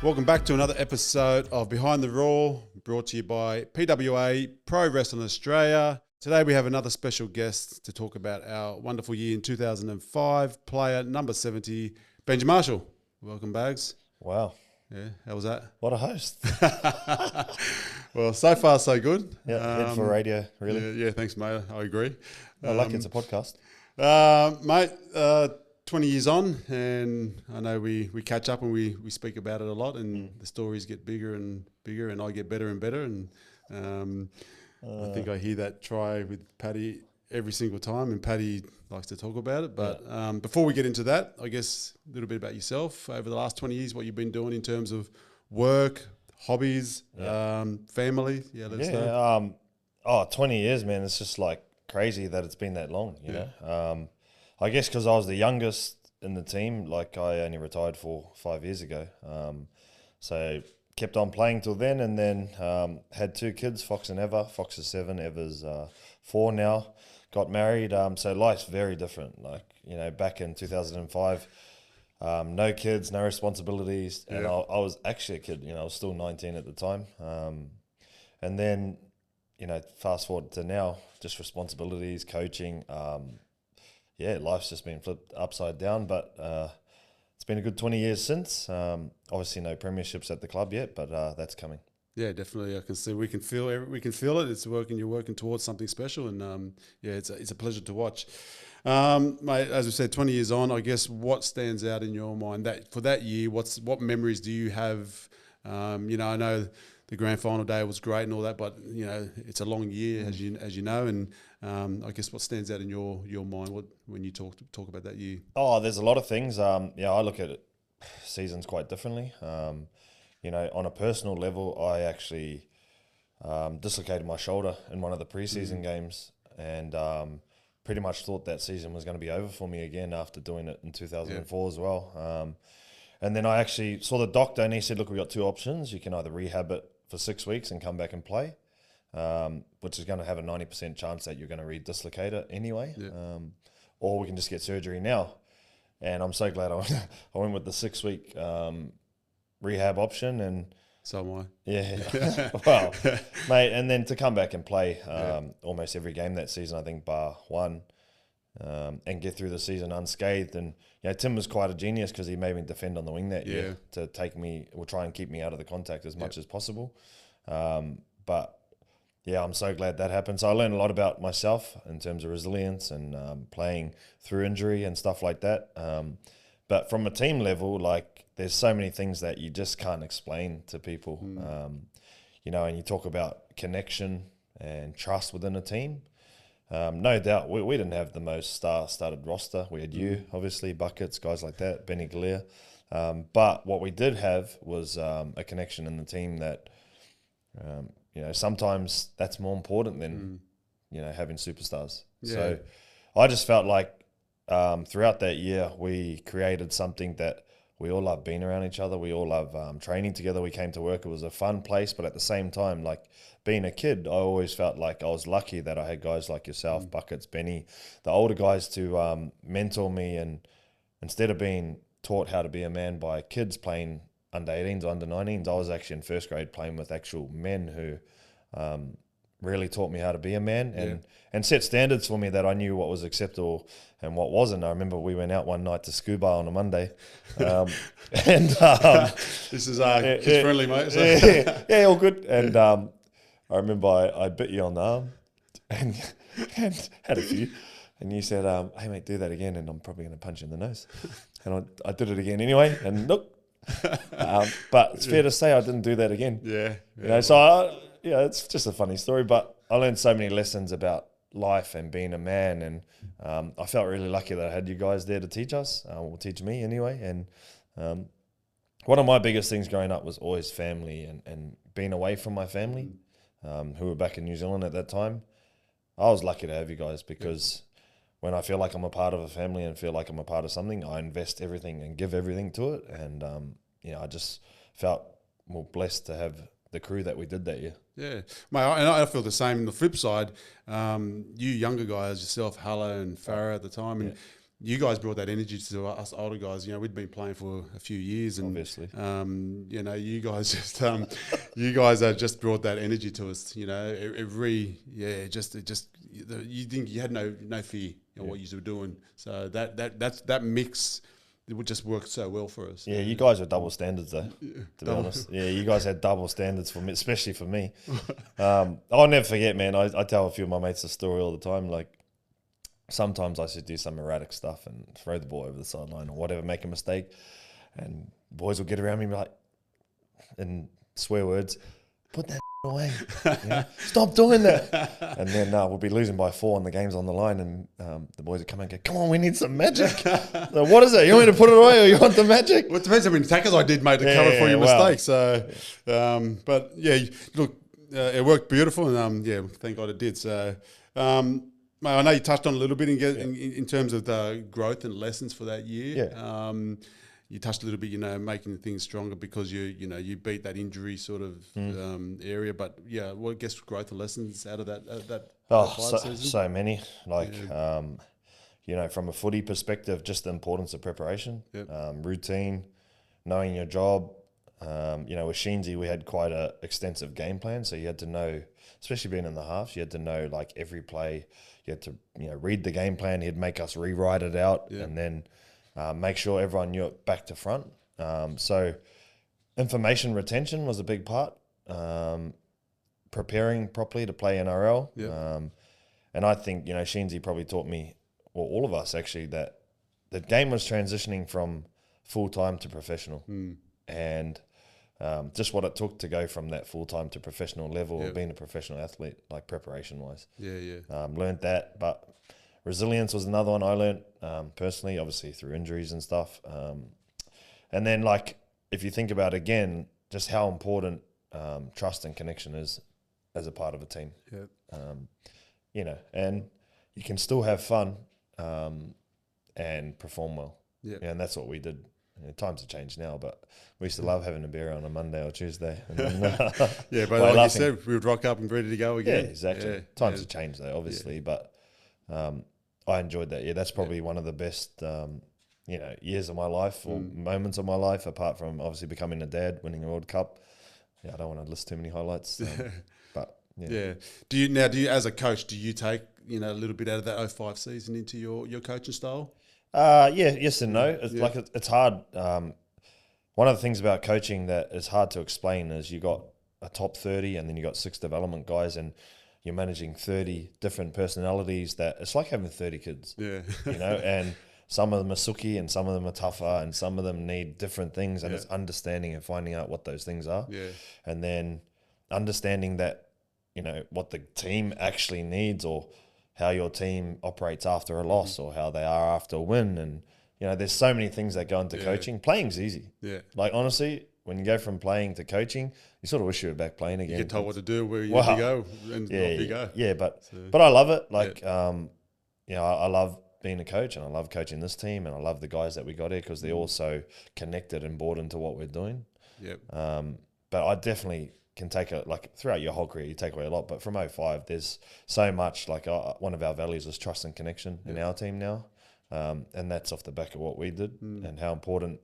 Welcome back to another episode of Behind the Raw, brought to you by PWA, Pro Wrestling Australia. Today we have another special guest to talk about our wonderful year in 2005, player number 70, Benji Marshall. Welcome, Bags. Wow. Yeah, how was that? What a host. Well, so far so good. Yeah, head for radio, really. Yeah, thanks, mate. I agree. I like it's a podcast. Mate, 20 years on, and I know we catch up and we speak about it a lot, and the stories get bigger and bigger, and I get better and better, and I think I hear that try with Paddy every single time, and Paddy likes to talk about it. But before we get into that, I guess a little bit about yourself over the last 20 years, what you've been doing in terms of work, hobbies, family. Yeah, let us know. 20 years, man. It's just like crazy that it's been that long, you know. I guess because I was the youngest in the team, like I only retired 5 years ago. So kept on playing till then, and then had two kids, Fox and Eva. Fox is 7, Eva's 4 now. Got married. So life's very different. Like, you know, back in 2005, no kids, no responsibilities. And I was actually a kid, you know, I was still 19 at the time. And then, you know, fast forward to now, just responsibilities, coaching, life's just been flipped upside down, but it's been a good 20 years since. Obviously, no premierships at the club yet, but that's coming. Yeah, definitely. I can see we can feel it. It's working. You're working towards something special, and it's a pleasure to watch. Mate, as we said, 20 years on, I guess what stands out in your mind that for that year? What memories do you have? You know, I know the grand final day was great and all that, but you know, it's a long year as you know, and I guess what stands out in your mind when you talk about that year? Oh, there's a lot of things. I look at seasons quite differently. You know, on a personal level, I actually dislocated my shoulder in one of the preseason games, and pretty much thought that season was going to be over for me again after doing it in 2004 as well. And then I actually saw the doctor, and he said, look, we've got two options. You can either rehab it for 6 weeks and come back and play, which is going to have a 90% chance that you're going to re-dislocate it anyway, or we can just get surgery now. And I'm so glad I went with the 6-week rehab option. And so am I. Yeah. Well, mate, and then to come back and play almost every game that season, I think bar one, and get through the season unscathed. And you know, Tim was quite a genius because he made me defend on the wing that year to take me, or try and keep me out of the contact as much as possible. But yeah, I'm so glad that happened. So I learned a lot about myself in terms of resilience and playing through injury and stuff like that. But from a team level, like there's so many things that you just can't explain to people. You know, and you talk about connection and trust within a team. No doubt, we didn't have the most star-studded roster. We had you, obviously, Buckets, guys like that, Benny Galea. But what we did have was a connection in the team that, you know, sometimes that's more important than, you know, having superstars. Yeah. So I just felt like throughout that year, we created something that we all love being around each other. We all love training together. We came to work. It was a fun place, but at the same time, like being a kid, I always felt like I was lucky that I had guys like yourself, Buckets, Benny, the older guys to mentor me. And instead of being taught how to be a man by kids playing under 18s, under 19s, I was actually in first grade playing with actual men who really taught me how to be a man and set standards for me that I knew what was acceptable and what wasn't. I remember we went out one night to scuba on a Monday. This is kids friendly, mate. So. All good. And I remember I bit you on the arm and had a few. And you said, hey, mate, do that again, and I'm probably going to punch you in the nose. And I did it again anyway, and look. But it's fair to say I didn't do that again. Yeah. You know, so it's just a funny story, but I learned so many lessons about life and being a man, and I felt really lucky that I had you guys there to teach us, or teach me anyway. And one of my biggest things growing up was always family and being away from my family, who were back in New Zealand at that time. I was lucky to have you guys because when I feel like I'm a part of a family and feel like I'm a part of something, I invest everything and give everything to it. And, I just felt more blessed to have the crew that we did that year. Yeah, mate, and I feel the same. On the flip side, you younger guys, yourself, Haller and Farah at the time, and you guys brought that energy to us older guys. You know, we'd been playing for a few years, and Obviously. you know, you guys just you guys have just brought that energy to us. You know, you think you had no fear in what you were doing. So that mix. It would just work so well for us. Yeah, you guys were double standards though, to be honest. Yeah, you guys had double standards for me, especially for me. I'll never forget, man. I tell a few of my mates the story all the time. Like, sometimes I should do some erratic stuff and throw the ball over the sideline or whatever, make a mistake. And boys will get around me and be like, and swear words, put that away. You know? Stop doing that. And then we'll be losing by 4 and the game's on the line, and the boys will come and go, come on, we need some magic. So what is it? You want me to put it away or you want the magic? Well, it depends how many tackles I did, mate, to cover for your mistakes. So, but yeah, look, it worked beautiful, and yeah, thank God it did. So, mate, I know you touched on a little bit in terms of the growth and lessons for that year. Yeah. You touched a little bit, you know, making things stronger because you beat that injury sort of area. But yeah, well, I guess growth and lessons out of that. So many. Like, you know, from a footy perspective, just the importance of preparation, routine, knowing your job. You know, with Sheensy, we had quite a extensive game plan, so you had to know, especially being in the halves, you had to know like every play. You had to, you know, read the game plan. He'd make us rewrite it out, and then make sure everyone knew it back to front. So information retention was a big part. Preparing properly to play NRL. And I think, you know, Sheensy probably taught me, or all of us actually, that the game was transitioning from full-time to professional. And just what it took to go from that full-time to professional level, or being a professional athlete, like preparation-wise. Learned that, but resilience was another one I learned personally, obviously through injuries and stuff. And then, like, if you think about, again, just how important trust and connection is as a part of a team. You know, and you can still have fun and perform well. And that's what we did. You know, times have changed now, but we used to love having a beer on a Monday or Tuesday. And then, but like you said, we would rock up and ready to go again. Yeah, exactly. Times have changed though, obviously, but I enjoyed that. Yeah, that's probably one of the best, you know, years of my life or moments of my life, apart from obviously becoming a dad, winning a World Cup. Yeah, I don't want to list too many highlights, but yeah. Do you as a coach, do you take, you know, a little bit out of that 05 season into your coaching style? Yes and no. It's like it's hard. One of the things about coaching that is hard to explain is you got a top 30 and then you got 6 development guys, and you're managing 30 different personalities. That it's like having 30 kids. You know, and some of them are sooky and some of them are tougher and some of them need different things, and it's understanding and finding out what those things are. And then understanding that, you know, what the team actually needs, or how your team operates after a loss, or how they are after a win. And, you know, there's so many things that go into coaching. Playing's easy. Like, honestly, when you go from playing to coaching, you sort of wish you were back playing again. You get told what to do, where you go, and off you go. But I love it. Like, you know, I love being a coach, and I love coaching this team, and I love the guys that we got here because they're all so connected and bought into what we're doing. But I definitely can take like throughout your whole career, you take away a lot. But from 05, there's so much, like one of our values is trust and connection in our team now. And that's off the back of what we did and how important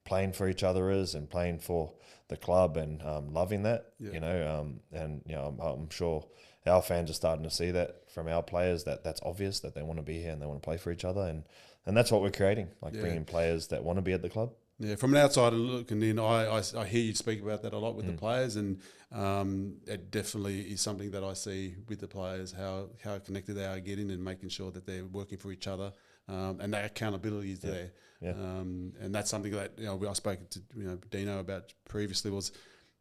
playing for each other is, and playing for the club, and loving that, you know, and, you know, I'm sure our fans are starting to see that from our players, that's obvious that they want to be here and they want to play for each other. And that's what we're creating, like bringing players that want to be at the club. Yeah, from an outsider looking in, I hear you speak about that a lot with the players, and it definitely is something that I see with the players, how connected they are getting and making sure that they're working for each other, and that accountability is there. And that's something that, you know, I spoke to, you know, Dino about previously was,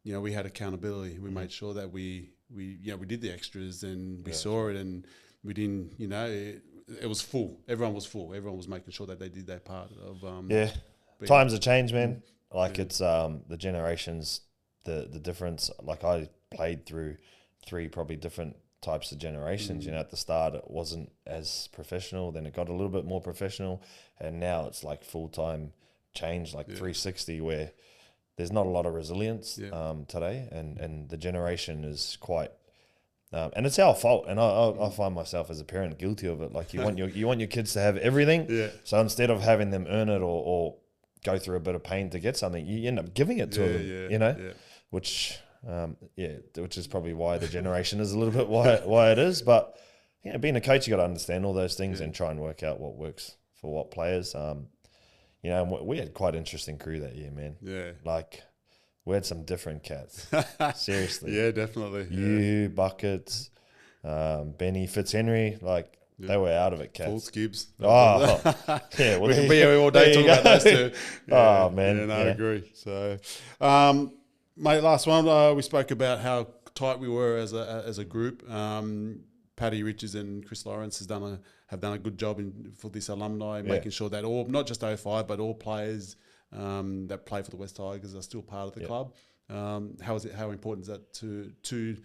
you know, we had accountability. We made sure that we did the extras, and we saw it, and we didn't, you know, it was full. Everyone was full. Everyone was making sure that they did their part of times have changed, man. Like, it's the generations, the difference. Like, I played through 3 probably different types of generations. You know, at the start it wasn't as professional, then it got a little bit more professional, and now it's like full-time change, like 360, where there's not a lot of resilience today, and the generation is quite And it's our fault. And I find myself as a parent guilty of it. Like you want your kids to have everything. Yeah. So instead of having them earn it or go through a bit of pain to get something, you end up giving it to them. You know, which is probably why the generation is a little bit why it is. But being a coach, you got to understand all those things and try and work out what works for what players. We had quite an interesting crew that year, man. Yeah, like. We had some different cats. Seriously. Yeah, definitely. You, Buckets, Benny, Fitzhenry, like they were out of it, cats. Full Skibbs. Oh, yeah. We can be here all day talking about those two. Oh, man. I agree. So, mate, last one, we spoke about how tight we were as a group. Paddy Richards and Chris Lawrence have done a good job for this alumni, making sure that all, not just 05, but all players that play for the West Tigers are still part of the club. How important is that to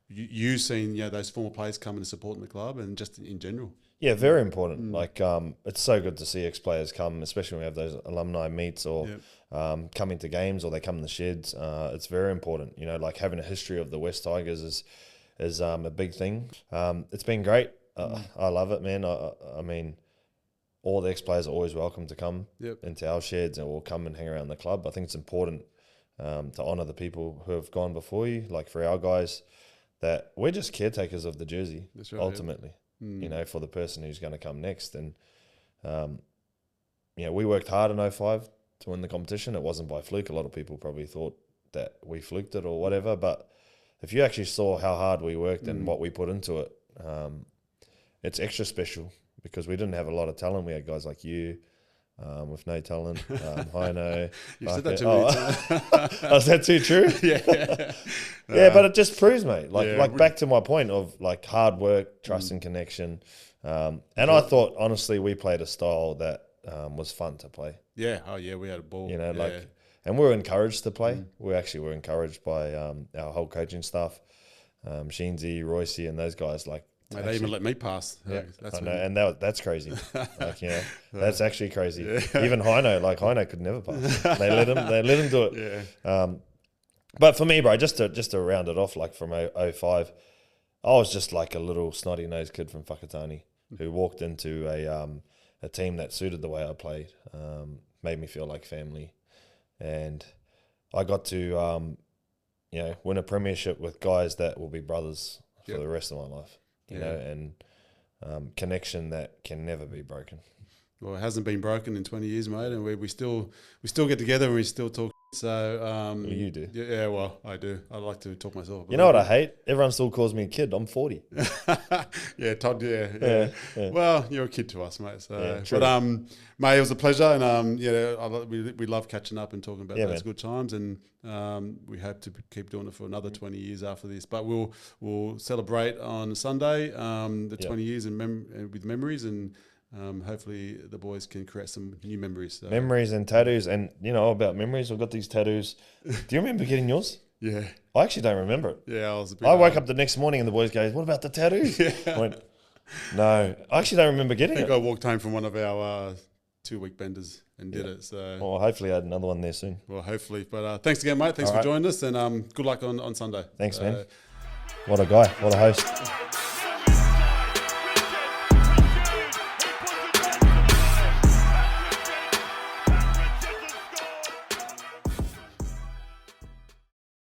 you seeing those former players coming and supporting the club and just in general? Yeah, very important. Like it's so good to see ex-players come, especially when we have those alumni meets or come into games or they come in the sheds. It's very important. Like having a history of the West Tigers is a big thing. It's been great. I love it, man. I mean, all the ex-players are always welcome to come into our sheds or come and hang around the club. I think it's important to honour the people who have gone before you. Like for our guys, that we're just caretakers of the jersey, ultimately, for the person who's going to come next. And, we worked hard in 05 to win the competition. It wasn't by fluke. A lot of people probably thought that we fluked it or whatever. But if you actually saw how hard we worked and what we put into it, it's extra special. Because we didn't have a lot of talent. We had guys like you with no talent. Hino. You said that too many times. Is that too true? Yeah, but it just proves, mate. Back to my point of like hard work, trust and connection. And I thought, honestly, we played a style that was fun to play. Yeah. Oh, yeah. We had a ball. And we were encouraged to play. We actually were encouraged by our whole coaching staff, Sheensy, Royce, and those guys. They even let me pass. Yeah, I know, and that's crazy. That's actually crazy. Yeah. Even Hino could never pass. They let him do it. Yeah. But for me, bro, just to round it off, like from 05, I was just like a little snotty nosed kid from Whakatane who walked into a team that suited the way I played, made me feel like family, and I got to win a premiership with guys that will be brothers for the rest of my life. You know, and connection that can never be broken. Well, it hasn't been broken in 20 years, mate, and we still get together and we still talk. So well, you do. Yeah, well, I do. I like to talk myself. You know what I hate? Everyone still calls me a kid. I'm 40. Yeah, Todd. Yeah. Well, you're a kid to us, mate. So, but mate, it was a pleasure, and we love catching up and talking about those good times, and we hope to keep doing it for another 20 years after this. But we'll celebrate on Sunday the 20 years with memories and. Hopefully the boys can create some new memories. So. Memories and tattoos. And, about memories, I've got these tattoos. Do you remember getting yours? Yeah. I actually don't remember it. Yeah, I woke up the next morning and the boys go, what about the tattoos? I went, no. I actually don't remember getting it. I think I walked home from one of our 2-week benders and did it. So. Well, hopefully I had another one there soon. Well, hopefully. But thanks again, mate. Thanks for joining us. And good luck on Sunday. Thanks, man. What a guy. What a host.